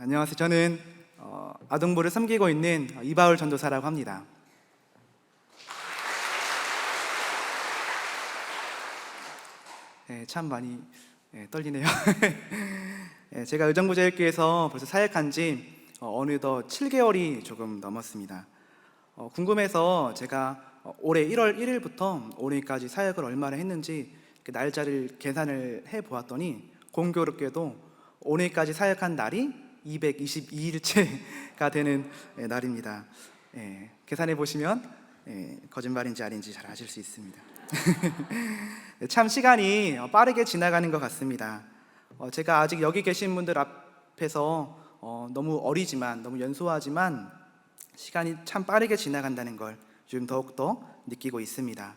안녕하세요. 저는 아동부를 섬기고 있는 이바울 전도사라고 합니다. 참 많이 떨리네요. 제가 의정부제일교회에서 벌써 사역한 지 어느덧 7개월이 조금 넘었습니다. 궁금해서 제가 올해 1월 1일부터 오늘까지 사역을 얼마나 했는지 날짜를 계산을 해보았더니 공교롭게도 오늘까지 사역한 날이 222일째가 되는 날입니다. 계산해 보시면 거짓말인지 아닌지 잘 아실 수 있습니다. 참 시간이 빠르게 지나가는 것 같습니다. 제가 아직 여기 계신 분들 앞에서 너무 어리지만 너무 연소하지만 시간이 참 빠르게 지나간다는 걸 요즘 더욱더 느끼고 있습니다.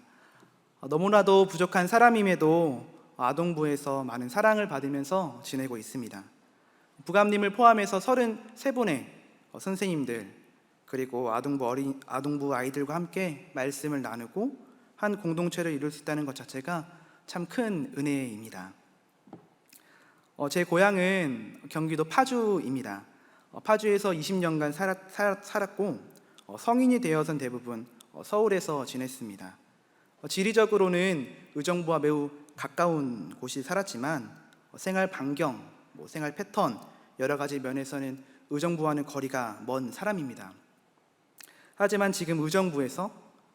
너무나도 부족한 사람임에도 아동부에서 많은 사랑을 받으면서 지내고 있습니다. 부감님을 포함해서 33분의 선생님들 그리고 아동부 아이들과 함께 말씀을 나누고 한 공동체를 이룰 수 있다는 것 자체가 참 큰 은혜입니다. 제 고향은 경기도 파주입니다. 파주에서 20년간 살았고 성인이 되어선 대부분 서울에서 지냈습니다. 지리적으로는 의정부와 매우 가까운 곳이 살았지만 생활 반경, 생활 패턴 여러 가지 면에서는 의정부와는 거리가 먼 사람입니다. 하지만 지금 의정부에서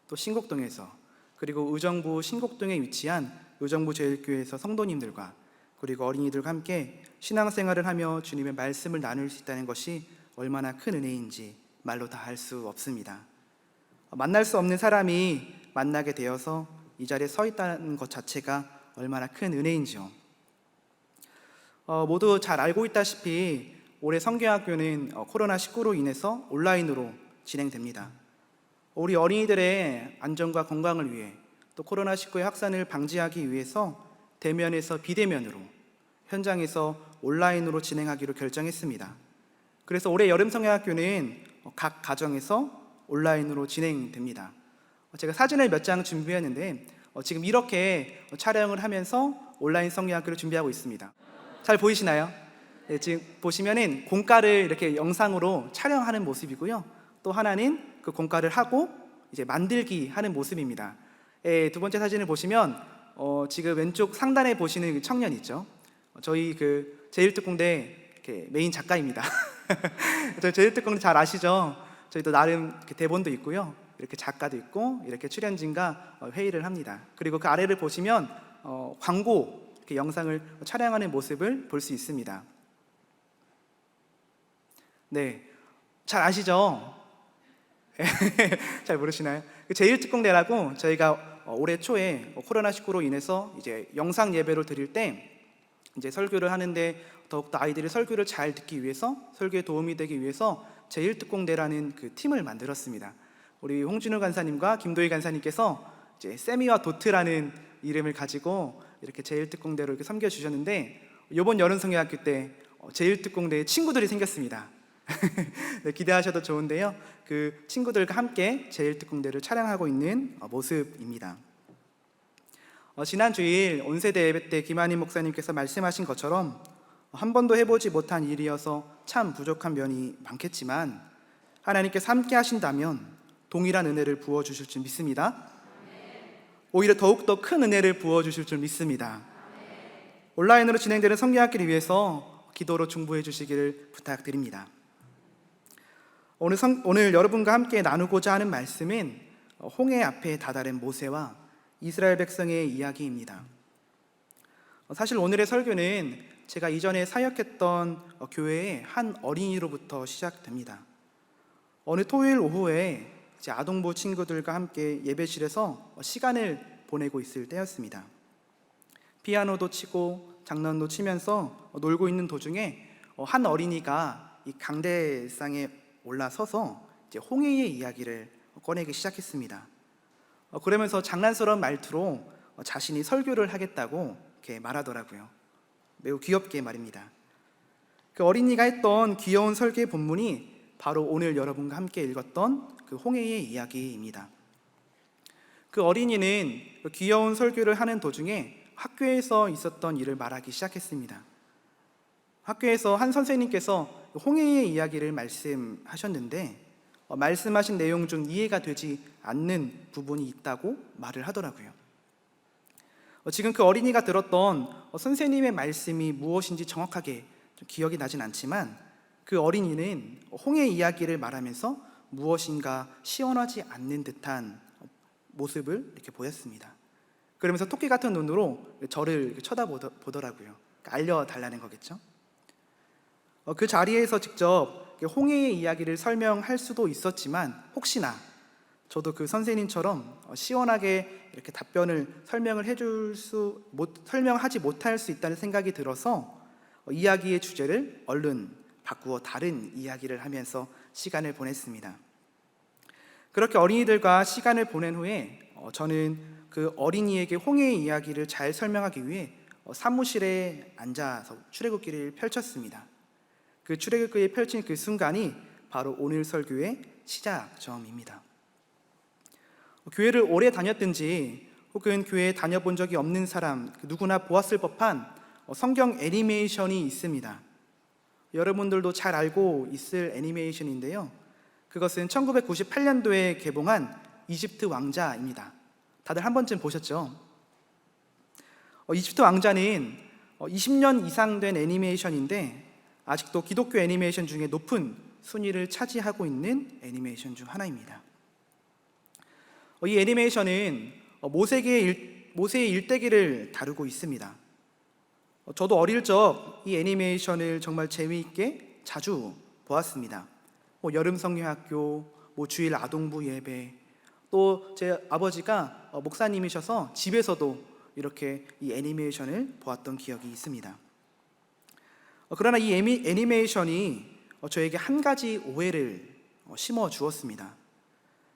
또 신곡동에서 그리고 의정부 신곡동에 위치한 의정부제일교회에서 성도님들과 그리고 어린이들과 함께 신앙생활을 하며 주님의 말씀을 나눌 수 있다는 것이 얼마나 큰 은혜인지 말로 다 할 수 없습니다. 만날 수 없는 사람이 만나게 되어서 이 자리에 서 있다는 것 자체가 얼마나 큰 은혜인지요. 모두 잘 알고 있다시피 올해 성경학교는 코로나19로 인해서 온라인으로 진행됩니다. 우리 어린이들의 안전과 건강을 위해 또 코로나19의 확산을 방지하기 위해서 대면에서 비대면으로 현장에서 온라인으로 진행하기로 결정했습니다. 그래서 올해 여름 성경학교는 각 가정에서 온라인으로 진행됩니다. 제가 사진을 몇 장 준비했는데 지금 이렇게 촬영을 하면서 온라인 성경학교를 준비하고 있습니다. 잘 보이시나요? 네, 지금 보시면은 공과를 이렇게 영상으로 촬영하는 모습이고요. 또 하나는 그 공과를 하고 이제 만들기 하는 모습입니다. 두 번째 사진을 보시면 지금 왼쪽 상단에 보시는 그 청년 있죠? 저희 그 제일특공대 메인 작가입니다. 저희 제일특공대 잘 아시죠? 저희도 나름 대본도 있고요. 이렇게 작가도 있고 이렇게 출연진과 회의를 합니다. 그리고 그 아래를 보시면 광고 이렇게 영상을 촬영하는 모습을 볼 수 있습니다. 네, 잘 아시죠? 잘 모르시나요? 제일특공대라고 저희가 올해 초에 코로나19로 인해서 이제 영상 예배를 드릴 때 이제 설교를 하는데 더욱더 아이들이 설교를 잘 듣기 위해서 설교에 도움이 되기 위해서 제일특공대라는 그 팀을 만들었습니다. 우리 홍진우 간사님과 김도희 간사님께서 이제 세미와 도트라는 이름을 가지고 이렇게 제일특공대로 이렇게 섬겨주셨는데 이번 여름 성경학교 때 제일특공대에 친구들이 생겼습니다. 네, 기대하셔도 좋은데요. 그 친구들과 함께 제일특공대를 촬영하고 있는 모습입니다. 지난 주일 온세대 예배 때 김한희 목사님께서 말씀하신 것처럼 한 번도 해보지 못한 일이어서 참 부족한 면이 많겠지만 하나님께서 함께 하신다면 동일한 은혜를 부어주실 줄 믿습니다. 오히려 더욱더 큰 은혜를 부어주실 줄 믿습니다. 온라인으로 진행되는 성경학기를 위해서 기도로 중보해 주시기를 부탁드립니다. 오늘 여러분과 함께 나누고자 하는 말씀은 홍해 앞에 다다른 모세와 이스라엘 백성의 이야기입니다. 사실 오늘의 설교는 제가 이전에 사역했던 교회의 한 어린이로부터 시작됩니다. 어느 토요일 오후에 이제 아동부 친구들과 함께 예배실에서 시간을 보내고 있을 때였습니다. 피아노도 치고 장난도 치면서 놀고 있는 도중에 한 어린이가 이 강대상에 올라서서 이제 홍해의 이야기를 꺼내기 시작했습니다. 그러면서 장난스러운 말투로 자신이 설교를 하겠다고 이렇게 말하더라고요. 매우 귀엽게 말입니다. 그 어린이가 했던 귀여운 설교의 본문이 바로 오늘 여러분과 함께 읽었던 그 홍해의 이야기입니다. 그 어린이는 귀여운 설교를 하는 도중에 학교에서 있었던 일을 말하기 시작했습니다. 학교에서 한 선생님께서 홍해의 이야기를 말씀하셨는데 말씀하신 내용 중 이해가 되지 않는 부분이 있다고 말을 하더라고요. 지금 그 어린이가 들었던 선생님의 말씀이 무엇인지 정확하게 좀 기억이 나진 않지만 그 어린이는 홍해 이야기를 말하면서 무엇인가 시원하지 않는 듯한 모습을 이렇게 보였습니다. 그러면서 토끼 같은 눈으로 저를 쳐다보더라고요. 알려달라는 거겠죠. 그 자리에서 직접 홍해의 이야기를 설명할 수도 있었지만 혹시나 저도 그 선생님처럼 시원하게 이렇게 답변을 설명하지 못할 수 있다는 생각이 들어서 이야기의 주제를 얼른 바꾸어 다른 이야기를 하면서 시간을 보냈습니다. 그렇게 어린이들과 시간을 보낸 후에 저는 그 어린이에게 홍해의 이야기를 잘 설명하기 위해 사무실에 앉아서 출애굽기를 펼쳤습니다. 그 출애굽기를 펼친 그 순간이 바로 오늘 설교의 시작점입니다. 교회를 오래 다녔든지 혹은 교회에 다녀본 적이 없는 사람 누구나 보았을 법한 성경 애니메이션이 있습니다. 여러분들도 잘 알고 있을 애니메이션인데요, 그것은 1998년도에 개봉한 이집트 왕자입니다. 다들 한 번쯤 보셨죠? 이집트 왕자는 20년 이상 된 애니메이션인데 아직도 기독교 애니메이션 중에 높은 순위를 차지하고 있는 애니메이션 중 하나입니다. 이 애니메이션은 모세의 일대기를 다루고 있습니다. 저도 어릴 적 이 애니메이션을 정말 재미있게 자주 보았습니다. 여름 성경학교, 주일 아동부 예배, 또 제 아버지가 목사님이셔서 집에서도 이렇게 이 애니메이션을 보았던 기억이 있습니다. 그러나 이 애니메이션이 저에게 한 가지 오해를 심어 주었습니다.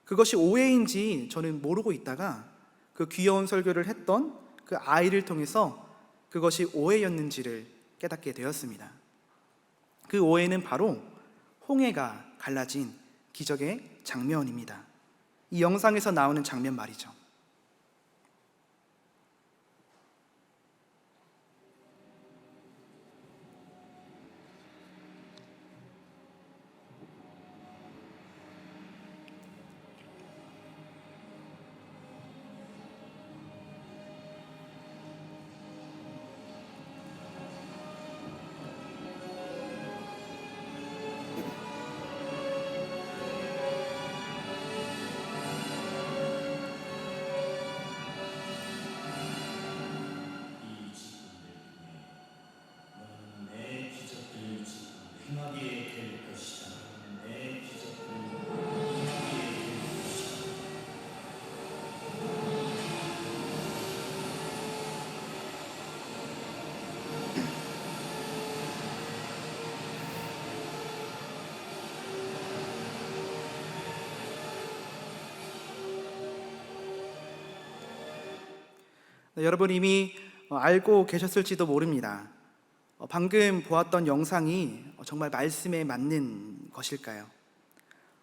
그것이 오해인지 저는 모르고 있다가 그 귀여운 설교를 했던 그 아이를 통해서 그것이 오해였는지를 깨닫게 되었습니다. 그 오해는 바로 홍해가 갈라진 기적의 장면입니다. 이 영상에서 나오는 장면 말이죠. 여러분 이미 알고 계셨을지도 모릅니다. 방금 보았던 영상이 정말 말씀에 맞는 것일까요?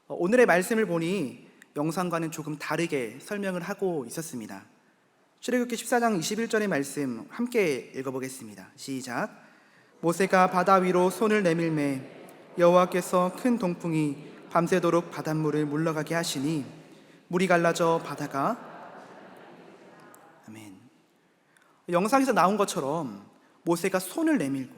오늘의 말씀을 보니 영상과는 조금 다르게 설명을 하고 있었습니다. 출애굽기 14장 21절의 말씀 함께 읽어보겠습니다. 시작. 모세가 바다 위로 손을 내밀매 여호와께서 큰 동풍이 밤새도록 바닷물을 물러가게 하시니 물이 갈라져 바다가. 아멘. 영상에서 나온 것처럼 모세가 손을 내밀고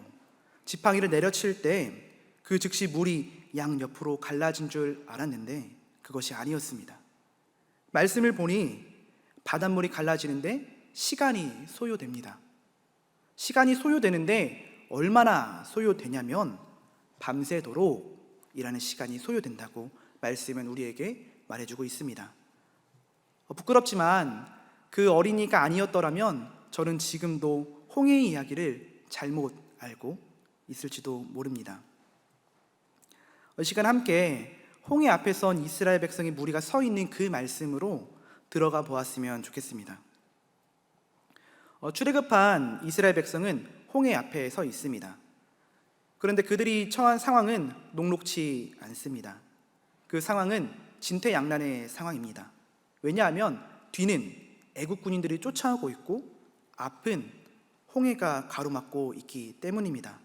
지팡이를 내려칠 때 그 즉시 물이 양옆으로 갈라진 줄 알았는데 그것이 아니었습니다. 말씀을 보니 바닷물이 갈라지는데 시간이 소요됩니다. 시간이 소요되는데 얼마나 소요되냐면 밤새도록 이라는 시간이 소요된다고 말씀은 우리에게 말해주고 있습니다. 부끄럽지만 그 어린이가 아니었더라면 저는 지금도 홍해의 이야기를 잘못 알고 있을지도 모릅니다. 이 시간 함께 홍해 앞에 선 이스라엘 백성의 무리가 서 있는 그 말씀으로 들어가 보았으면 좋겠습니다. 출애굽한 이스라엘 백성은 홍해 앞에 서 있습니다. 그런데 그들이 처한 상황은 녹록치 않습니다. 그 상황은 진퇴양난의 상황입니다. 왜냐하면 뒤는 애국 군인들이 쫓아오고 있고 앞은 홍해가 가로막고 있기 때문입니다.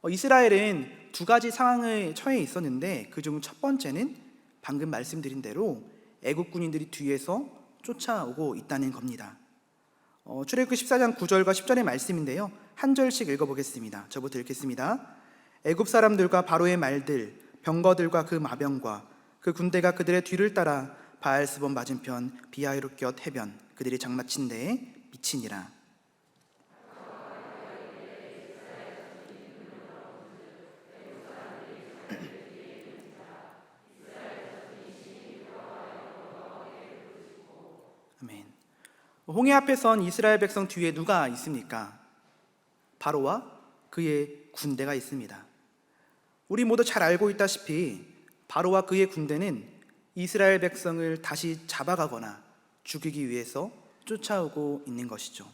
이스라엘은 두 가지 상황에 처해 있었는데 그중 첫 번째는 방금 말씀드린 대로 애국 군인들이 뒤에서 쫓아오고 있다는 겁니다. 출애굽기 14장 9절과 10절의 말씀인데요, 한 절씩 읽어보겠습니다. 저부터 읽겠습니다. 애굽 사람들과 바로의 말들, 병거들과 그 마병과 그 군대가 그들의 뒤를 따라 바알스본 맞은편 비하히롯 해변 그들이 장마친 데에 미치니라. 아멘. 홍해 앞에 선 이스라엘 백성 뒤에 누가 있습니까? 바로와 그의 군대가 있습니다. 우리 모두 잘 알고 있다시피 바로와 그의 군대는 이스라엘 백성을 다시 잡아가거나 죽이기 위해서 쫓아오고 있는 것이죠.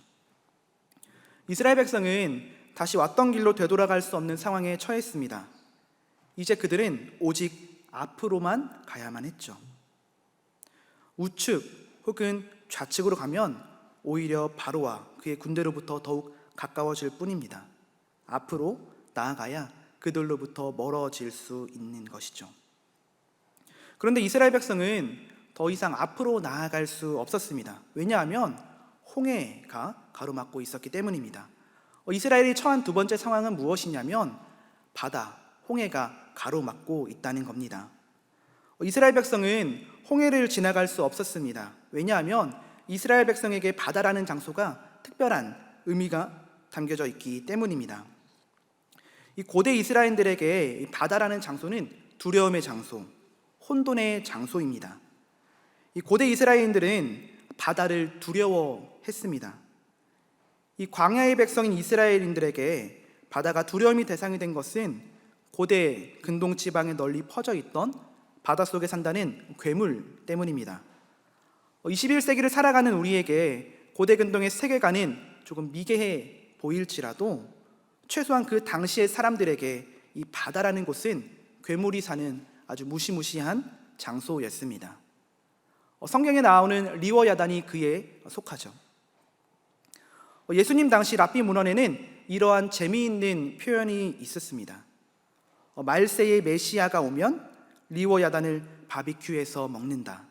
이스라엘 백성은 다시 왔던 길로 되돌아갈 수 없는 상황에 처했습니다. 이제 그들은 오직 앞으로만 가야만 했죠. 우측 혹은 좌측으로 가면 오히려 바로와 그의 군대로부터 더욱 가까워질 뿐입니다. 앞으로 나아가야 그들로부터 멀어질 수 있는 것이죠. 그런데 이스라엘 백성은 더 이상 앞으로 나아갈 수 없었습니다. 왜냐하면 홍해가 가로막고 있었기 때문입니다. 이스라엘이 처한 두 번째 상황은 무엇이냐면 바다, 홍해가 가로막고 있다는 겁니다. 이스라엘 백성은 홍해를 지나갈 수 없었습니다. 왜냐하면 이스라엘 백성에게 바다라는 장소가 특별한 의미가 담겨져 있기 때문입니다. 이 고대 이스라엘인들에게 바다라는 장소는 두려움의 장소, 혼돈의 장소입니다. 이 고대 이스라엘인들은 바다를 두려워했습니다. 이 광야의 백성인 이스라엘인들에게 바다가 두려움이 대상이 된 것은 고대 근동 지방에 널리 퍼져 있던 바닷속에 산다는 괴물 때문입니다. 21세기를 살아가는 우리에게 고대 근동의 세계관은 조금 미개해 보일지라도 최소한 그 당시의 사람들에게 이 바다라는 곳은 괴물이 사는 아주 무시무시한 장소였습니다. 성경에 나오는 리워 야단이 그에 속하죠. 예수님 당시 랍비 문헌에는 이러한 재미있는 표현이 있었습니다. 말세의 메시아가 오면 리워 야단을 바비큐에서 먹는다.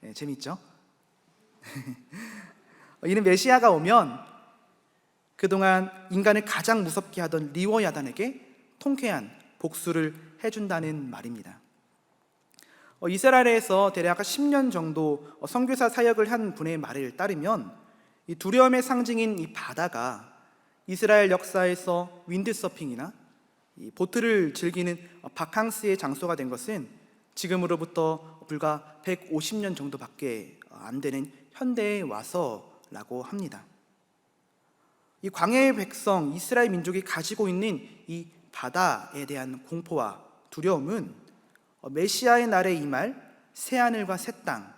네, 재미있죠? 이는 메시아가 오면 그동안 인간을 가장 무섭게 하던 리워 야단에게 통쾌한 복수를 해준다는 말입니다. 이스라엘에서 대략 10년 정도 선교사 사역을 한 분의 말을 따르면 이 두려움의 상징인 이 바다가 이스라엘 역사에서 윈드서핑이나 이 보트를 즐기는 바캉스의 장소가 된 것은 지금으로부터 불과 150년 정도밖에 안 되는 현대에 와서라고 합니다. 이 광야의 백성 이스라엘 민족이 가지고 있는 이 바다에 대한 공포와 두려움은 메시아의 날에 임할 새하늘과 새 땅,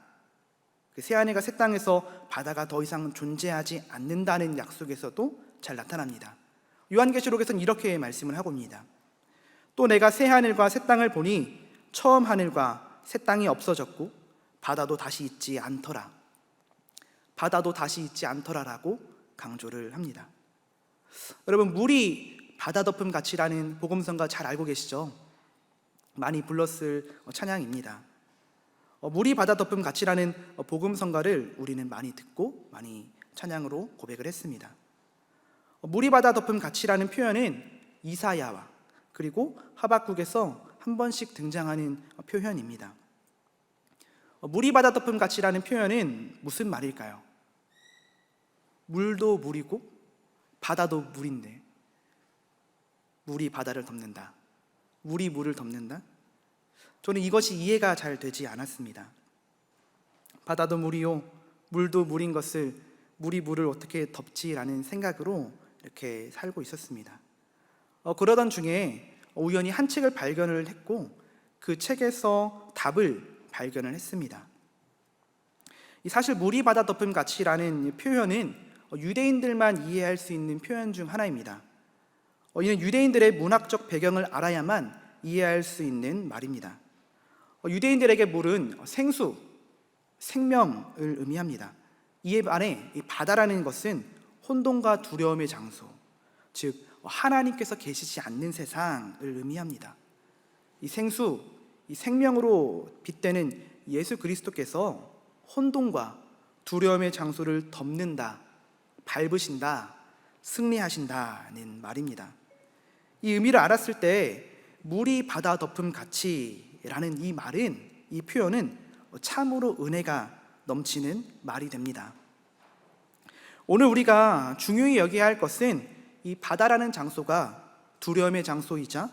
그 새하늘과 새 땅에서 바다가 더 이상 존재하지 않는다는 약속에서도 잘 나타납니다. 요한계시록에서는 이렇게 말씀을 하고 있습니다. 또 내가 새하늘과 새 땅을 보니 처음 하늘과 새 땅이 없어졌고 바다도 다시 있지 않더라. 바다도 다시 있지 않더라라고 강조를 합니다. 여러분, 물이 바다 덮음 같이라는 복음성가 잘 알고 계시죠? 많이 불렀을 찬양입니다. 물이 바다 덮음 같이라는 복음성가를 우리는 많이 듣고 많이 찬양으로 고백을 했습니다. 물이 바다 덮음 같이라는 표현은 이사야와 그리고 하박국에서 한 번씩 등장하는 표현입니다. 물이 바다 덮음 같이라는 표현은 무슨 말일까요? 물도 물이고 바다도 물인데 물이 바다를 덮는다, 물이 물을 덮는다? 저는 이것이 이해가 잘 되지 않았습니다. 바다도 물이요 물도 물인 것을 물이 물을 어떻게 덮지라는 생각으로 이렇게 살고 있었습니다. 그러던 중에 우연히 한 책을 발견을 했고 그 책에서 답을 발견을 했습니다. 사실 물이 바다 덮음 같이라는 표현은 유대인들만 이해할 수 있는 표현 중 하나입니다. 이는 유대인들의 문학적 배경을 알아야만 이해할 수 있는 말입니다. 유대인들에게 물은 생수, 생명을 의미합니다. 이에 반해 이 바다라는 것은 혼돈과 두려움의 장소, 즉 하나님께서 계시지 않는 세상을 의미합니다. 이 생수, 이 생명으로 빗대는 예수 그리스도께서 혼돈과 두려움의 장소를 덮는다, 밟으신다, 승리하신다는 말입니다. 이 의미를 알았을 때 물이 바다 덮음 같이라는 이 말은, 이 표현은 참으로 은혜가 넘치는 말이 됩니다. 오늘 우리가 중요히 여겨야 할 것은 이 바다라는 장소가 두려움의 장소이자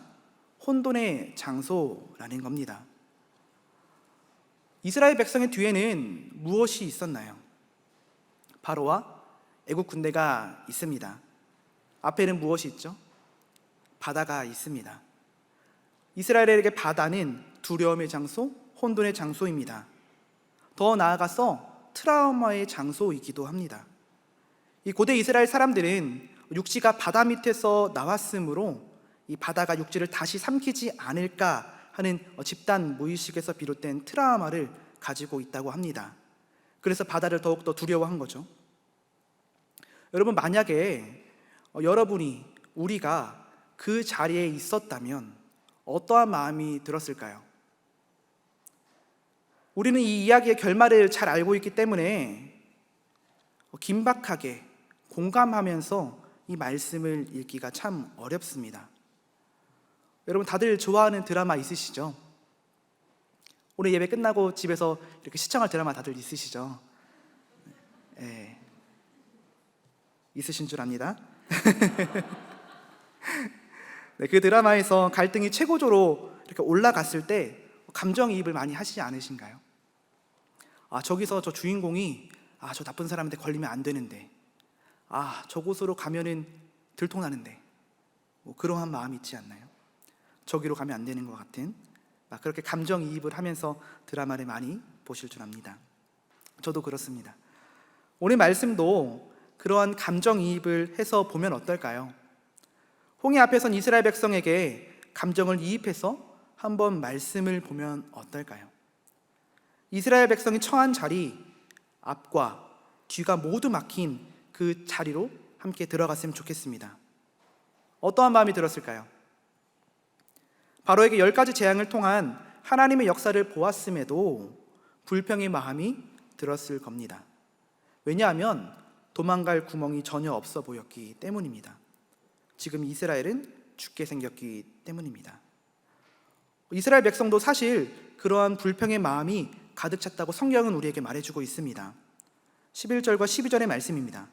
혼돈의 장소라는 겁니다. 이스라엘 백성의 뒤에는 무엇이 있었나요? 바로와 애국 군대가 있습니다. 앞에는 무엇이 있죠? 바다가 있습니다. 이스라엘에게 바다는 두려움의 장소, 혼돈의 장소입니다. 더 나아가서 트라우마의 장소이기도 합니다. 이 고대 이스라엘 사람들은 육지가 바다 밑에서 나왔으므로 이 바다가 육지를 다시 삼키지 않을까 하는 집단 무의식에서 비롯된 트라우마를 가지고 있다고 합니다. 그래서 바다를 더욱더 두려워한 거죠. 여러분, 만약에 여러분이, 우리가 그 자리에 있었다면 어떠한 마음이 들었을까요? 우리는 이 이야기의 결말을 잘 알고 있기 때문에 긴박하게 공감하면서 이 말씀을 읽기가 참 어렵습니다. 여러분, 다들 좋아하는 드라마 있으시죠? 오늘 예배 끝나고 집에서 이렇게 시청할 드라마 다들 있으시죠? 네, 있으신 줄 압니다. 네, 그 드라마에서 갈등이 최고조로 이렇게 올라갔을 때 감정이입을 많이 하시지 않으신가요? 저기서 저 주인공이 저 나쁜 사람한테 걸리면 안 되는데, 저곳으로 가면은 들통나는데, 그러한 마음이 있지 않나요? 저기로 가면 안 되는 것 같은, 그렇게 감정이입을 하면서 드라마를 많이 보실 줄 압니다. 저도 그렇습니다. 오늘 말씀도 그러한 감정이입을 해서 보면 어떨까요? 홍해 앞에 선 이스라엘 백성에게 감정을 이입해서 한번 말씀을 보면 어떨까요? 이스라엘 백성이 처한 자리, 앞과 뒤가 모두 막힌 그 자리로 함께 들어갔으면 좋겠습니다. 어떠한 마음이 들었을까요? 바로에게 10가지 재앙을 통한 하나님의 역사를 보았음에도 불평의 마음이 들었을 겁니다. 왜냐하면 도망갈 구멍이 전혀 없어 보였기 때문입니다. 지금 이스라엘은 죽게 생겼기 때문입니다. 이스라엘 백성도 사실 그러한 불평의 마음이 가득 찼다고 성경은 우리에게 말해주고 있습니다. 11절과 12절의 말씀입니다.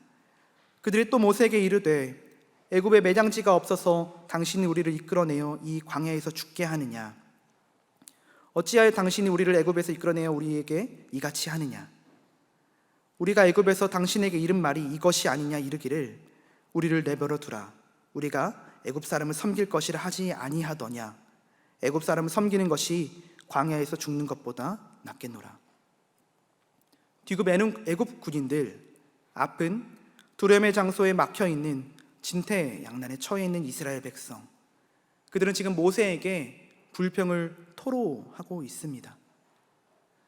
그들이 또 모세에게 이르되 애굽에 매장지가 없어서 당신이 우리를 이끌어내어 이 광야에서 죽게 하느냐? 어찌하여 당신이 우리를 애굽에서 이끌어내어 우리에게 이같이 하느냐? 우리가 애굽에서 당신에게 이른 말이 이것이 아니냐 이르기를 우리를 내버려 두라. 우리가 애굽 사람을 섬길 것이라 하지 아니하더냐? 애굽 사람을 섬기는 것이 광야에서 죽는 것보다 낫겠노라. 뒤굽 애굽 군인들, 앞은 두려움의 장소에 막혀 있는 진퇴양난에 처해 있는 이스라엘 백성, 그들은 지금 모세에게 불평을 토로하고 있습니다.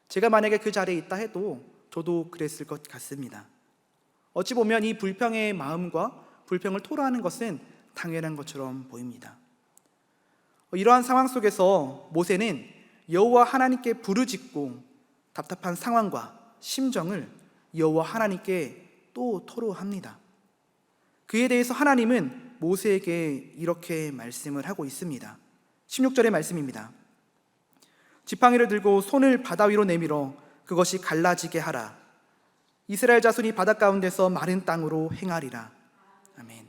제가 만약에 그 자리에 있다 해도 저도 그랬을 것 같습니다. 어찌 보면 이 불평의 마음과 불평을 토로하는 것은 당연한 것처럼 보입니다. 이러한 상황 속에서 모세는 여호와 하나님께 부르짖고 답답한 상황과 심정을 여호와 하나님께 또 토로합니다. 그에 대해서 하나님은 모세에게 이렇게 말씀을 하고 있습니다. 16절의 말씀입니다. 지팡이를 들고 손을 바다 위로 내밀어 그것이 갈라지게 하라. 이스라엘 자손이 바다 가운데서 마른 땅으로 행하리라. 아멘.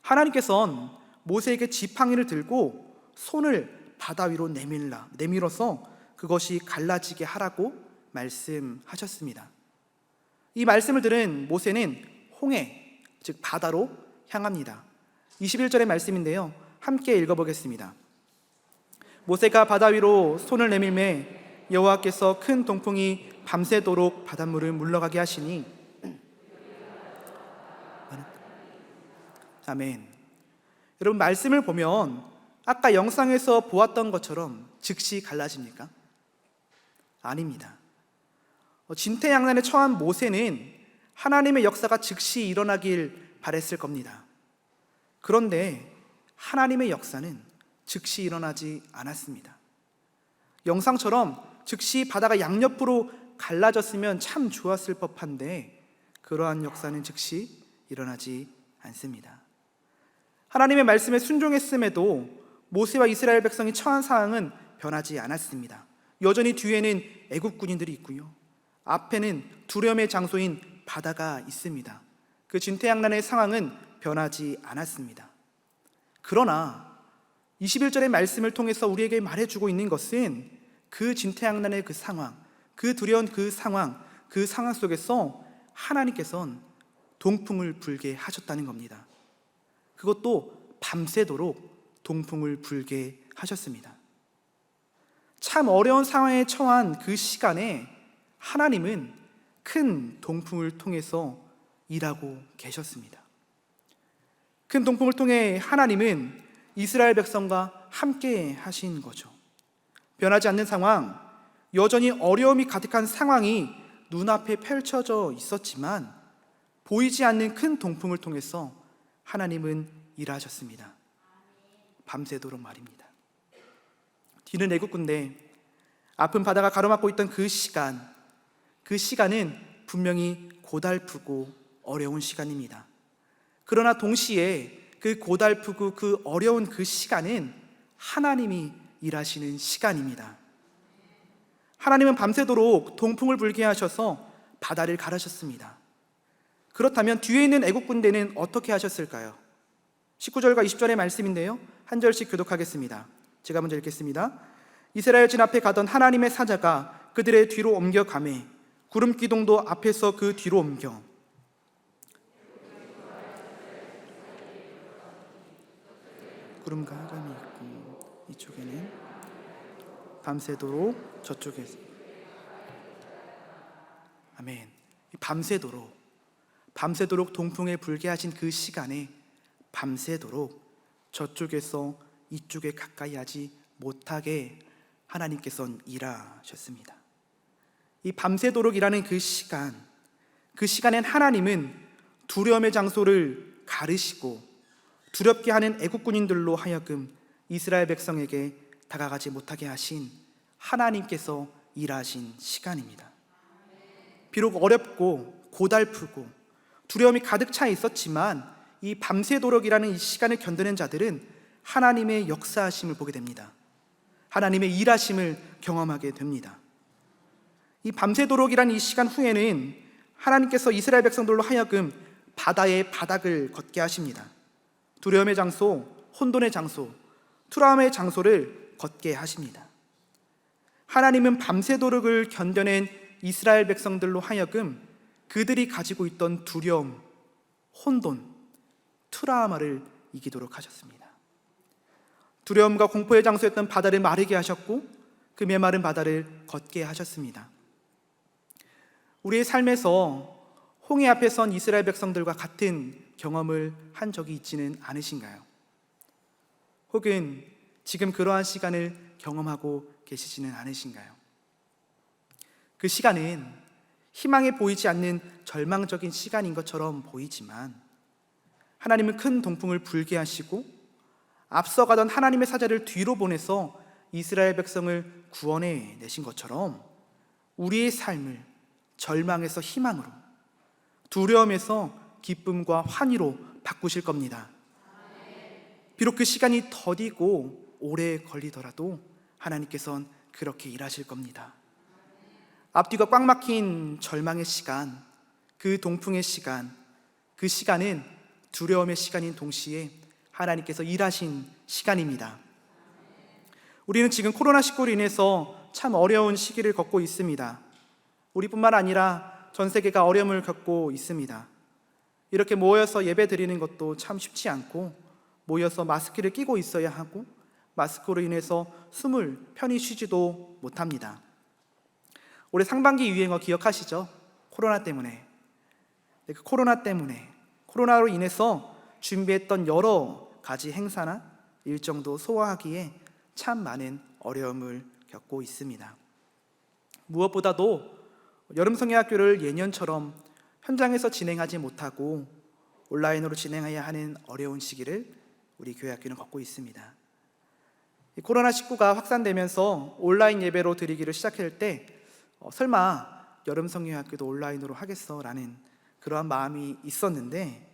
하나님께서는 모세에게 지팡이를 들고 손을 바다 위로 내밀어서 그것이 갈라지게 하라고 말씀하셨습니다. 이 말씀을 들은 모세는 홍해, 즉 바다로 향합니다. 21절의 말씀인데요, 함께 읽어보겠습니다. 모세가 바다 위로 손을 내밀매 여호와께서 큰 동풍이 밤새도록 바닷물을 물러가게 하시니 아멘. 여러분, 말씀을 보면 아까 영상에서 보았던 것처럼 즉시 갈라집니까? 아닙니다. 진퇴양난에 처한 모세는 하나님의 역사가 즉시 일어나길 바랬을 겁니다. 그런데 하나님의 역사는 즉시 일어나지 않았습니다. 영상처럼 즉시 바다가 양옆으로 갈라졌으면 참 좋았을 법한데 그러한 역사는 즉시 일어나지 않습니다. 하나님의 말씀에 순종했음에도 모세와 이스라엘 백성이 처한 상황은 변하지 않았습니다. 여전히 뒤에는 애굽 군인들이 있고요, 앞에는 두려움의 장소인 바다가 있습니다. 그 진퇴양난의 상황은 변하지 않았습니다. 그러나 21절의 말씀을 통해서 우리에게 말해주고 있는 것은 그 진퇴양난의 그 상황, 그 두려운 그 상황 속에서 하나님께서는 동풍을 불게 하셨다는 겁니다. 그것도 밤새도록 동풍을 불게 하셨습니다. 참 어려운 상황에 처한 그 시간에 하나님은 큰 동풍을 통해서 일하고 계셨습니다. 큰 동풍을 통해 하나님은 이스라엘 백성과 함께 하신 거죠. 변하지 않는 상황, 여전히 어려움이 가득한 상황이 눈앞에 펼쳐져 있었지만 보이지 않는 큰 동풍을 통해서 하나님은 일하셨습니다. 밤새도록 말입니다. 뒤는 애굽 군대, 앞은 바다가 가로막고 있던 그 시간은 분명히 고달프고 어려운 시간입니다. 그러나 동시에 그 고달프고 그 어려운 그 시간은 하나님이 일하시는 시간입니다. 하나님은 밤새도록 동풍을 불게 하셔서 바다를 가르셨습니다. 그렇다면 뒤에 있는 애국 군대는 어떻게 하셨을까요? 19절과 20절의 말씀인데요, 한 절씩 교독하겠습니다. 제가 먼저 읽겠습니다. 이스라엘 진 앞에 가던 하나님의 사자가 그들의 뒤로 옮겨가매 구름 기둥도 앞에서 그 뒤로 옮겨 구름과 흑암이 있고 이쪽에는 밤새도록 저쪽에서 아멘. 밤새도록 동풍에 불게 하신 그 시간에 밤새도록 저쪽에서 이쪽에 가까이 하지 못하게 하나님께서는 일하셨습니다. 이 밤새도록이라는 그 시간엔 하나님은 두려움의 장소를 가르시고 두렵게 하는 애국 군인들로 하여금 이스라엘 백성에게 다가가지 못하게 하신 하나님께서 일하신 시간입니다. 비록 어렵고 고달프고 두려움이 가득 차 있었지만 이 밤새도록이라는 이 시간을 견디는 자들은 하나님의 역사하심을 보게 됩니다. 하나님의 일하심을 경험하게 됩니다. 이 밤새도록이라는 이 시간 후에는 하나님께서 이스라엘 백성들로 하여금 바다의 바닥을 걷게 하십니다. 두려움의 장소, 혼돈의 장소, 트라우마의 장소를 걷게 하십니다. 하나님은 밤새도록을 견뎌낸 이스라엘 백성들로 하여금 그들이 가지고 있던 두려움, 혼돈, 트라우마를 이기도록 하셨습니다. 두려움과 공포의 장소였던 바다를 마르게 하셨고 그 메마른 바다를 걷게 하셨습니다. 우리의 삶에서 홍해 앞에 선 이스라엘 백성들과 같은 경험을 한 적이 있지는 않으신가요? 혹은 지금 그러한 시간을 경험하고 계시지는 않으신가요? 그 시간은 희망에 보이지 않는 절망적인 시간인 것처럼 보이지만 하나님은 큰 동풍을 불게 하시고 앞서가던 하나님의 사자를 뒤로 보내서 이스라엘 백성을 구원해 내신 것처럼 우리의 삶을 절망에서 희망으로, 두려움에서 기쁨과 환희로 바꾸실 겁니다. 비록 그 시간이 더디고 오래 걸리더라도 하나님께서는 그렇게 일하실 겁니다. 앞뒤가 꽉 막힌 절망의 시간, 그 동풍의 시간, 그 시간은 두려움의 시간인 동시에 하나님께서 일하신 시간입니다. 우리는 지금 코로나19로 인해서 참 어려운 시기를 겪고 있습니다. 우리뿐만 아니라 전 세계가 어려움을 겪고 있습니다. 이렇게 모여서 예배 드리는 것도 참 쉽지 않고 모여서 마스크를 끼고 있어야 하고 마스크로 인해서 숨을 편히 쉬지도 못합니다. 올해 상반기 유행어 기억하시죠? 코로나 때문에. 그 코로나로 인해서 준비했던 여러 가지 행사나 일정도 소화하기에 참 많은 어려움을 겪고 있습니다. 무엇보다도 여름성애학교를 예년처럼 현장에서 진행하지 못하고 온라인으로 진행해야 하는 어려운 시기를 우리 교회 학교는 걷고 있습니다. 코로나19가 확산되면서 온라인 예배로 드리기를 시작할 때 설마 여름 성경학교도 온라인으로 하겠어? 라는 그러한 마음이 있었는데,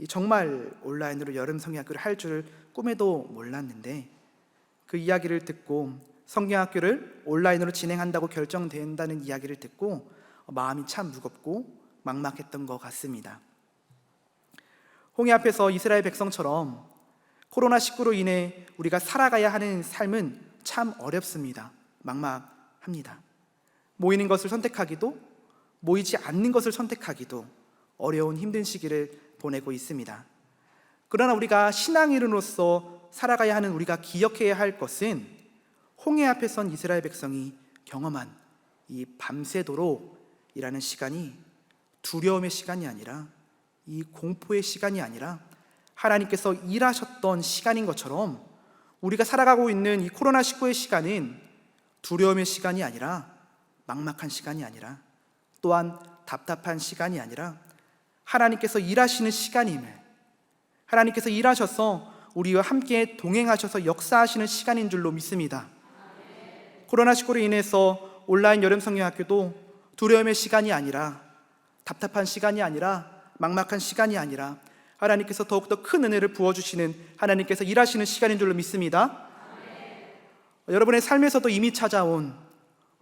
정말 온라인으로 여름 성경학교를 할 줄 꿈에도 몰랐는데, 그 이야기를 듣고 성경학교를 온라인으로 진행한다고 결정된다는 이야기를 듣고 마음이 참 무겁고 막막했던 것 같습니다. 홍해 앞에서 이스라엘 백성처럼 코로나19로 인해 우리가 살아가야 하는 삶은 참 어렵습니다. 막막합니다. 모이는 것을 선택하기도, 모이지 않는 것을 선택하기도 어려운 힘든 시기를 보내고 있습니다. 그러나 우리가 신앙인으로서 살아가야 하는, 우리가 기억해야 할 것은 홍해 앞에 선 이스라엘 백성이 경험한 이 밤새도록 이라는 시간이 두려움의 시간이 아니라, 이 공포의 시간이 아니라 하나님께서 일하셨던 시간인 것처럼, 우리가 살아가고 있는 이 코로나19의 시간은 두려움의 시간이 아니라, 막막한 시간이 아니라, 또한 답답한 시간이 아니라 하나님께서 일하시는 시간임을, 하나님께서 일하셔서 우리와 함께 동행하셔서 역사하시는 시간인 줄로 믿습니다. 코로나19로 인해서 온라인 여름 성경학교도 두려움의 시간이 아니라, 답답한 시간이 아니라, 막막한 시간이 아니라 하나님께서 더욱더 큰 은혜를 부어주시는, 하나님께서 일하시는 시간인 줄로 믿습니다. 여러분의 삶에서도 이미 찾아온,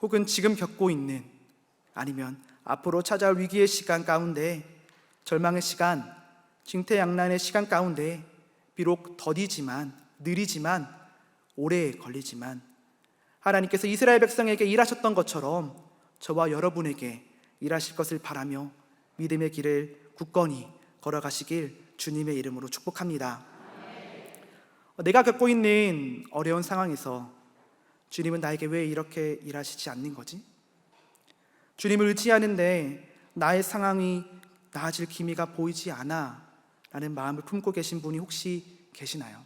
혹은 지금 겪고 있는, 아니면 앞으로 찾아올 위기의 시간 가운데, 절망의 시간, 징태양난의 시간 가운데 비록 더디지만, 느리지만, 오래 걸리지만 하나님께서 이스라엘 백성에게 일하셨던 것처럼 저와 여러분에게 일하실 것을 바라며 믿음의 길을 굳건히 걸어가시길 주님의 이름으로 축복합니다. 내가 겪고 있는 어려운 상황에서 주님은 나에게 왜 이렇게 일하시지 않는 거지? 주님을 의지하는데 나의 상황이 나아질 기미가 보이지 않아 라는 마음을 품고 계신 분이 혹시 계시나요?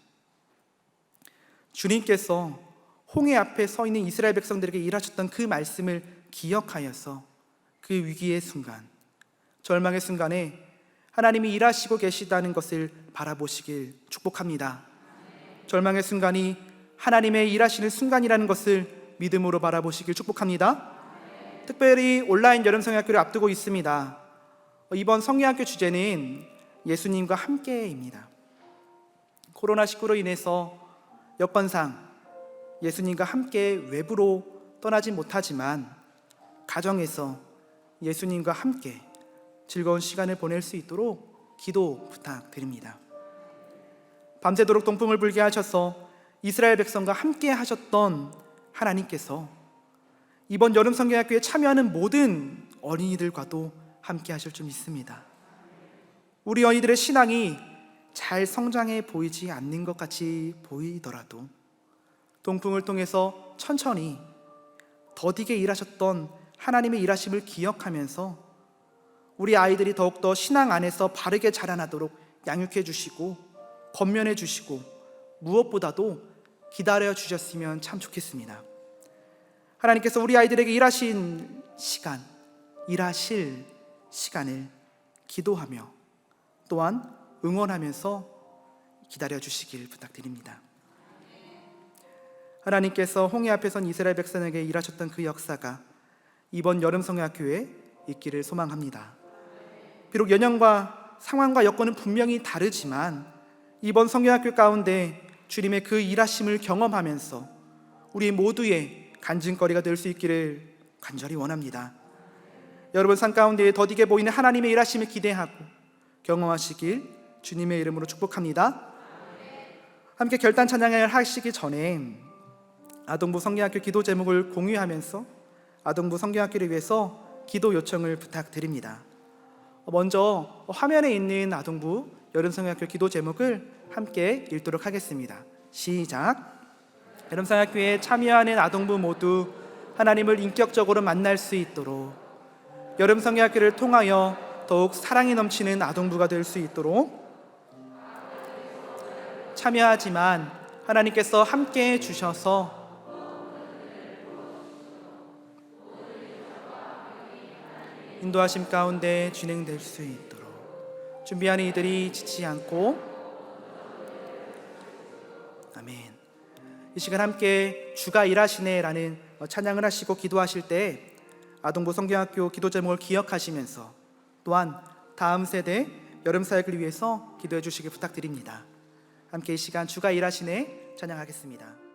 주님께서 홍해 앞에 서 있는 이스라엘 백성들에게 일하셨던 그 말씀을 기억하여서 그 위기의 순간, 절망의 순간에 하나님이 일하시고 계시다는 것을 바라보시길 축복합니다. 절망의 순간이 하나님의 일하시는 순간이라는 것을 믿음으로 바라보시길 축복합니다. 특별히 온라인 여름 성경학교를 앞두고 있습니다. 이번 성경학교 주제는 예수님과 함께입니다. 코로나19로 인해서 여건상 예수님과 함께 외부로 떠나지 못하지만 가정에서 예수님과 함께 즐거운 시간을 보낼 수 있도록 기도 부탁드립니다. 밤새도록 동풍을 불게 하셔서 이스라엘 백성과 함께 하셨던 하나님께서 이번 여름 성경학교에 참여하는 모든 어린이들과도 함께 하실 줄 믿습니다. 우리 어린이들의 신앙이 잘 성장해 보이지 않는 것 같이 보이더라도 동풍을 통해서 천천히 더디게 일하셨던 하나님의 일하심을 기억하면서 우리 아이들이 더욱더 신앙 안에서 바르게 자라나도록 양육해 주시고 권면해 주시고 무엇보다도 기다려 주셨으면 참 좋겠습니다. 하나님께서 우리 아이들에게 일하신 시간, 일하실 시간을 기도하며 또한 응원하면서 기다려 주시길 부탁드립니다. 하나님께서 홍해 앞에 선 이스라엘 백성에게 일하셨던 그 역사가 이번 여름 성경학교에 있기를 소망합니다. 비록 연령과 상황과 여건은 분명히 다르지만 이번 성경학교 가운데 주님의 그 일하심을 경험하면서 우리 모두의 간증거리가 될 수 있기를 간절히 원합니다. 여러분 삶 가운데 더디게 보이는 하나님의 일하심을 기대하고 경험하시길 주님의 이름으로 축복합니다. 함께 결단 찬양을 하시기 전에 아동부 성경학교 기도 제목을 공유하면서 아동부 성경학교를 위해서 기도 요청을 부탁드립니다. 먼저 화면에 있는 아동부 여름 성경학교 기도 제목을 함께 읽도록 하겠습니다. 시작. 여름 성경학교에 참여하는 아동부 모두 하나님을 인격적으로 만날 수 있도록, 여름 성경학교를 통하여 더욱 사랑이 넘치는 아동부가 될 수 있도록 참여하지만 하나님께서 함께 해주셔서 인도하심 가운데 진행될 수 있도록 준비하는 이들이 지치지 않고 아멘. 이 시간 함께 주가 일하시네라는 찬양을 하시고 기도하실 때 아동보 성경학교 기도 제목을 기억하시면서 또한 다음 세대 여름 사역을 위해서 기도해 주시길 부탁드립니다. 함께 이 시간 주가 일하시네 찬양하겠습니다.